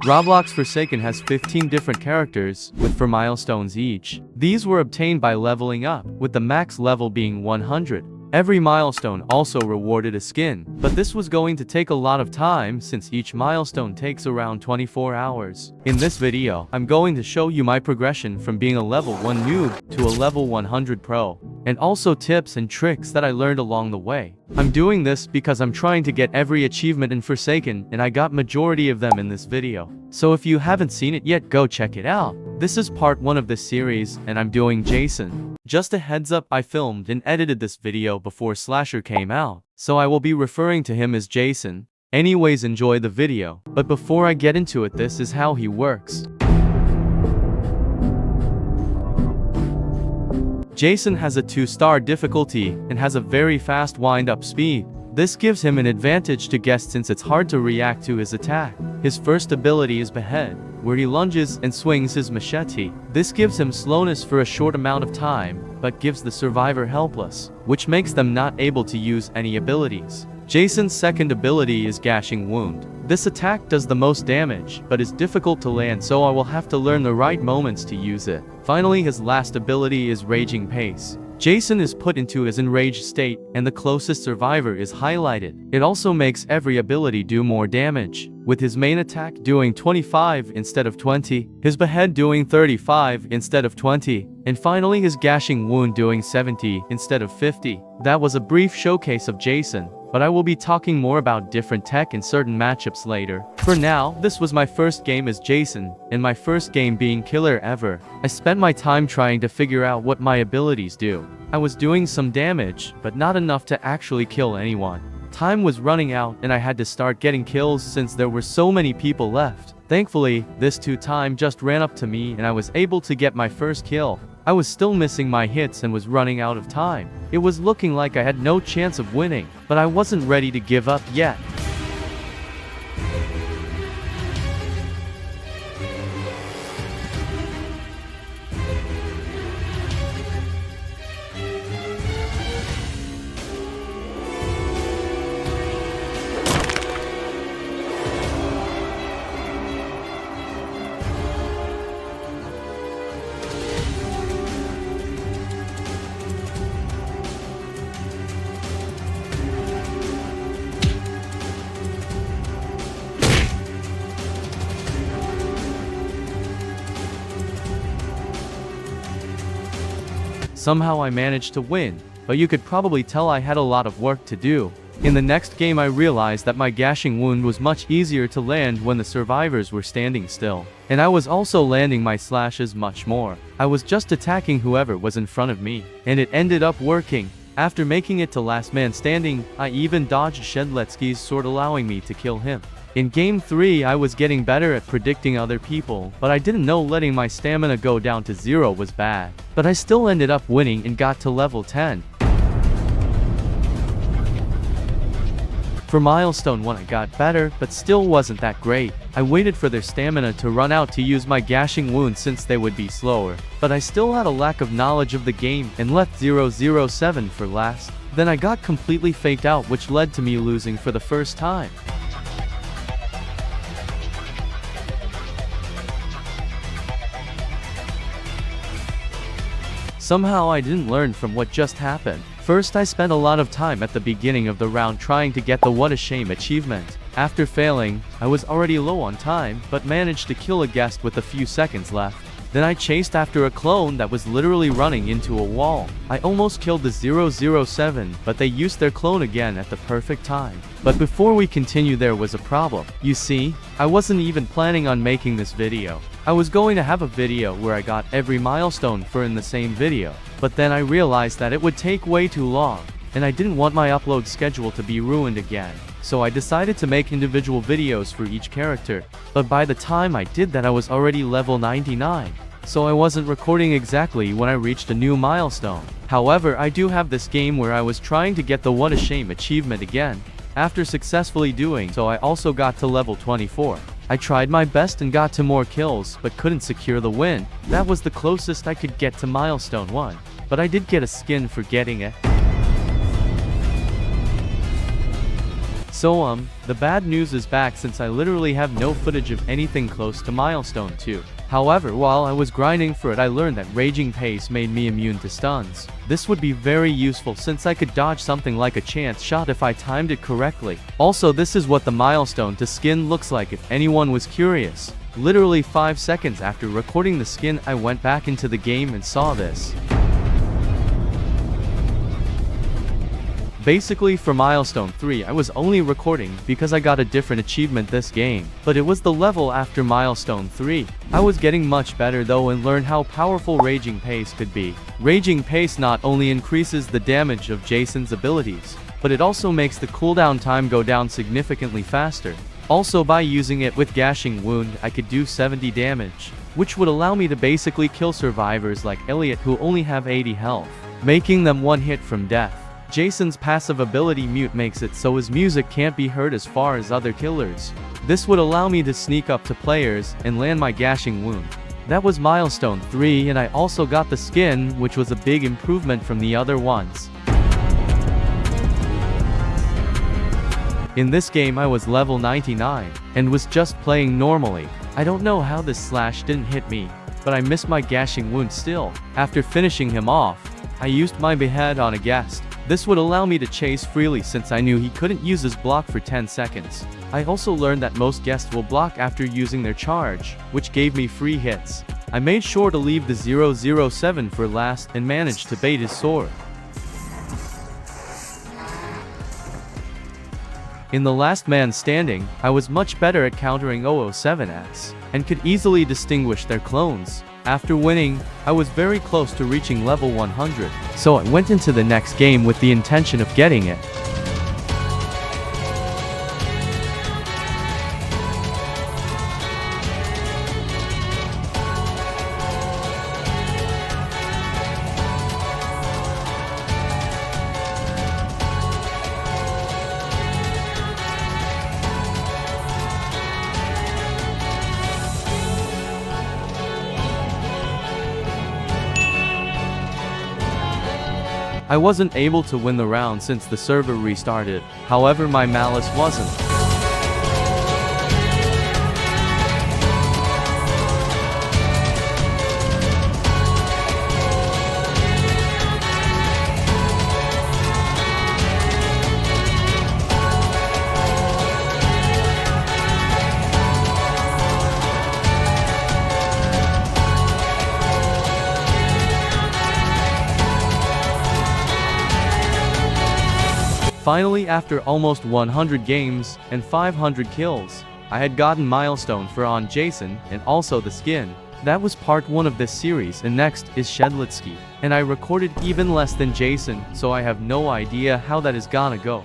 Roblox Forsaken has 15 different characters, with 4 milestones each. These were obtained by leveling up, with the max level being 100. Every milestone also rewarded a skin, but this was going to take a lot of time since each milestone takes around 24 hours. In this video, I'm going to show you my progression from being a level 1 noob to a level 100 pro, and also tips and tricks that I learned along the way. I'm doing this because I'm trying to get every achievement in Forsaken, and I got majority of them in this video. So if you haven't seen it yet, go check it out. This is part 1 of this series, and I'm doing Jason. Just a heads up, I filmed and edited this video before Slasher came out, so I will be referring to him as Jason. Anyways, enjoy the video. But before I get into it, this is how he works. Jason has a 2-star difficulty and has a very fast wind-up speed. This gives him an advantage to guests since it's hard to react to his attack. His first ability is Behead, where he lunges and swings his machete. This gives him slowness for a short amount of time, but gives the survivor helpless, which makes them not able to use any abilities. Jason's second ability is Gashing Wound. This attack does the most damage, but is difficult to land, so I will have to learn the right moments to use it. Finally, his last ability is Raging Pace. Jason is put into his enraged state, and the closest survivor is highlighted. It also makes every ability do more damage, with his main attack doing 25 instead of 20, his Behead doing 35 instead of 20, and finally his Gashing Wound doing 70 instead of 50. That was a brief showcase of Jason, but I will be talking more about different tech and certain matchups later. For now, this was my first game as Jason, and my first game being killer ever. I spent my time trying to figure out what my abilities do. I was doing some damage, but not enough to actually kill anyone. Time was running out and I had to start getting kills since there were so many people left. Thankfully, this 2-time just ran up to me and I was able to get my first kill. I was still missing my hits and was running out of time. It was looking like I had no chance of winning, but I wasn't ready to give up yet. Somehow I managed to win, but you could probably tell I had a lot of work to do. In the next game I realized that my Gashing Wound was much easier to land when the survivors were standing still. And I was also landing my slashes much more. I was just attacking whoever was in front of me, and it ended up working. After making it to last man standing, I even dodged Shedletsky's sword, allowing me to kill him. In Game 3 I was getting better at predicting other people, but I didn't know letting my stamina go down to 0 was bad. But I still ended up winning and got to level 10. For Milestone 1 I got better, but still wasn't that great. I waited for their stamina to run out to use my Gashing Wound since they would be slower. But I still had a lack of knowledge of the game and left 007 for last. Then I got completely faked out, which led to me losing for the first time. Somehow I didn't learn from what just happened. First, I spent a lot of time at the beginning of the round trying to get the What a Shame achievement. After failing, I was already low on time, but managed to kill a guest with a few seconds left. Then I chased after a clone that was literally running into a wall. I almost killed the 007, but they used their clone again at the perfect time. But before we continue, there was a problem. You see, I wasn't even planning on making this video. I was going to have a video where I got every milestone for in the same video, but then I realized that it would take way too long, and I didn't want my upload schedule to be ruined again. So I decided to make individual videos for each character, but by the time I did that I was already level 99. So I wasn't recording exactly when I reached a new milestone. However, I do have this game where I was trying to get the What a Shame achievement again. After successfully doing so, I also got to level 24. I tried my best and got to more kills, but couldn't secure the win. That was the closest I could get to milestone 1, but I did get a skin for getting it. So the bad news is back since I literally have no footage of anything close to milestone 2. However, while I was grinding for it, I learned that raging pace made me immune to stuns. This would be very useful since I could dodge something like a chance shot if I timed it correctly. Also, this is what the milestone to skin looks like if anyone was curious. Literally 5 seconds after recording the skin, I went back into the game and saw this. Basically, for milestone 3 I was only recording because I got a different achievement this game, but it was the level after milestone 3. I was getting much better though and learned how powerful raging pace could be. Raging pace not only increases the damage of Jason's abilities, but it also makes the cooldown time go down significantly faster. Also, by using it with gashing wound I could do 70 damage, which would allow me to basically kill survivors like Elliot who only have 80 health, making them one hit from death. Jason's passive ability mute makes it so his music can't be heard as far as other killers. This would allow me to sneak up to players and land my gashing wound. That was milestone 3, and I also got the skin, which was a big improvement from the other ones. In this game I was level 99, and was just playing normally. I don't know how this slash didn't hit me, but I missed my gashing wound still. After finishing him off, I used my behead on a guest. This would allow me to chase freely since I knew he couldn't use his block for 10 seconds. I also learned that most guests will block after using their charge, which gave me free hits. I made sure to leave the 007 for last and managed to bait his sword. In the last man standing, I was much better at countering 007s, and could easily distinguish their clones. After winning, I was very close to reaching level 100, so I went into the next game with the intention of getting it. I wasn't able to win the round since the server restarted, however my malice wasn't. Finally, after almost 100 games and 500 kills, I had gotten milestone for on Jason and also the skin. That was part 1 of this series, and next is Shedlitsky. And I recorded even less than Jason, so I have no idea how that is gonna go.